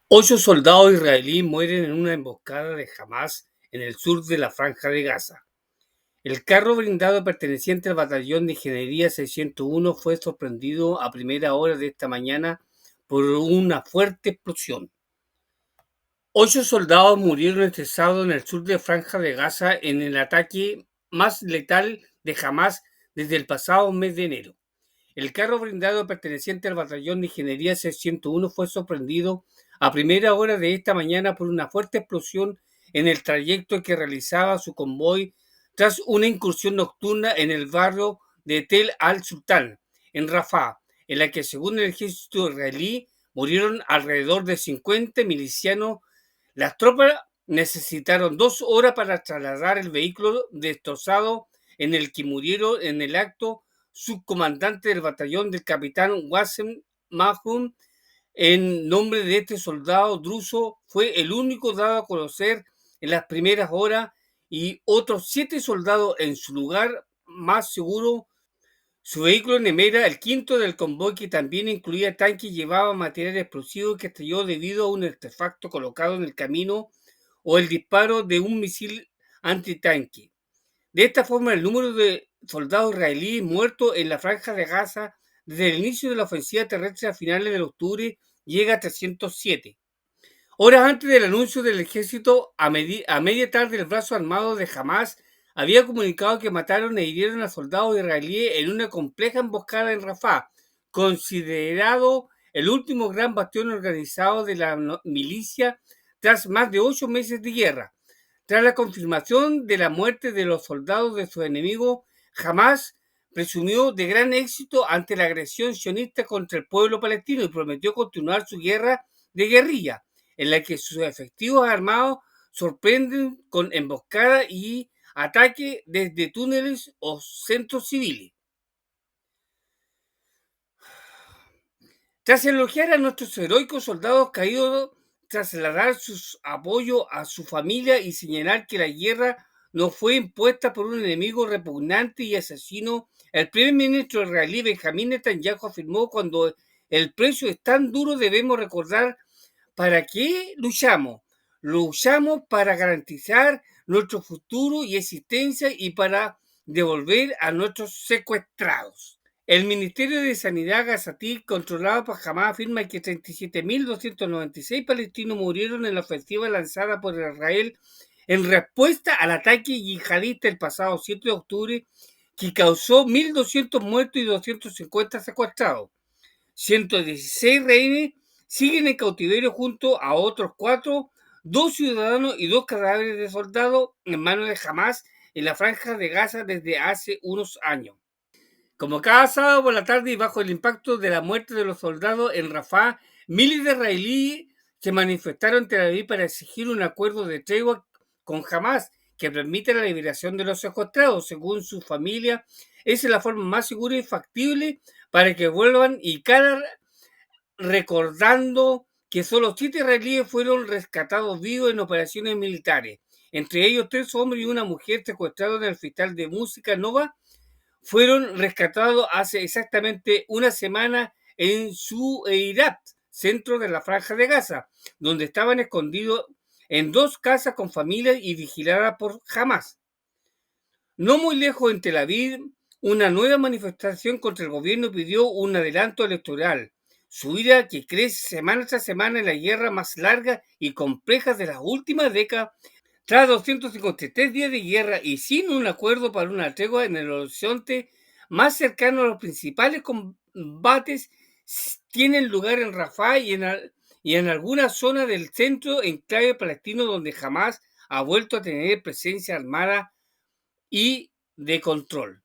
Ocho soldados israelíes mueren en una emboscada de Hamas en el sur de la Franja de Gaza. El carro blindado perteneciente al batallón de ingeniería 601 fue sorprendido a primera hora de esta mañana por una fuerte explosión. Ocho soldados murieron este sábado en el sur de Franja de Gaza en el ataque más letal de Hamas desde el pasado mes de enero. El carro blindado perteneciente al batallón de ingeniería 601 fue sorprendido a primera hora de esta mañana por una fuerte explosión en el trayecto que realizaba su convoy tras una incursión nocturna en el barrio de Tel al-Sultán, en Rafah, en la que, según el ejército israelí, murieron alrededor de 50 milicianos. Las tropas necesitaron 2 horas para trasladar el vehículo destrozado en el que murieron en el acto subcomandante del batallón del capitán Wassem Mahmoud. En nombre de este soldado druso fue el único dado a conocer en las primeras horas y otros 7 soldados en su lugar más seguro. Su vehículo Nemera, el quinto del convoy que también incluía tanque y llevaba material explosivo que estalló debido a un artefacto colocado en el camino o el disparo de un misil antitanque. De esta forma, el número de soldados israelíes muertos en la franja de Gaza desde el inicio de la ofensiva terrestre a finales de octubre llega a 307. Horas antes del anuncio del ejército, a media tarde, el brazo armado de Hamas había comunicado que mataron e hirieron a soldados israelíes en una compleja emboscada en Rafah, considerado el último gran bastión organizado de la milicia tras más de 8 meses de guerra. Tras la confirmación de la muerte de los soldados de su enemigo, Hamas presumió de gran éxito ante la agresión sionista contra el pueblo palestino y prometió continuar su guerra de guerrilla, en la que sus efectivos armados sorprenden con emboscadas y ataques desde túneles o centros civiles. Tras elogiar a nuestros heroicos soldados caídos, trasladar su apoyo a su familia y señalar que la guerra no fue impuesta por un enemigo repugnante y asesino, el primer ministro israelí Benjamín Netanyahu afirmó: cuando el precio es tan duro debemos recordar para qué luchamos. Luchamos para garantizar nuestro futuro y existencia y para devolver a nuestros secuestrados. El Ministerio de Sanidad gazatí, controlado por Hamas, afirma que 37.296 palestinos murieron en la ofensiva lanzada por Israel en respuesta al ataque yihadista el pasado 7 de octubre, que causó 1.200 muertos y 250 secuestrados. 116 rehenes siguen en cautiverio junto a otros 4, 2 ciudadanos y 2 cadáveres de soldados en manos de Hamas en la franja de Gaza desde hace unos años. Como cada sábado por la tarde y bajo el impacto de la muerte de los soldados en Rafah, miles de israelíes se manifestaron en Tel Aviv para exigir un acuerdo de tregua con Hamas que permita la liberación de los secuestrados. Según su familia, esa es la forma más segura y factible para que vuelvan, y cada recordando que solo 7 israelíes fueron rescatados vivos en operaciones militares, entre ellos 3 hombres y una mujer secuestrados en el Festival de Música Nova. Fueron rescatados hace exactamente una semana en Sueirat, centro de la Franja de Gaza, donde estaban escondidos en 2 casas con familias y vigiladas por Hamas. No muy lejos, en Tel Aviv, una nueva manifestación contra el gobierno pidió un adelanto electoral. Su ira, que crece semana tras semana en la guerra más larga y compleja de las últimas décadas, tras 253 días de guerra y sin un acuerdo para una tregua en el horizonte más cercano a los principales combates, tienen lugar en Rafah y en alguna zona del centro enclave palestino donde jamás ha vuelto a tener presencia armada y de control.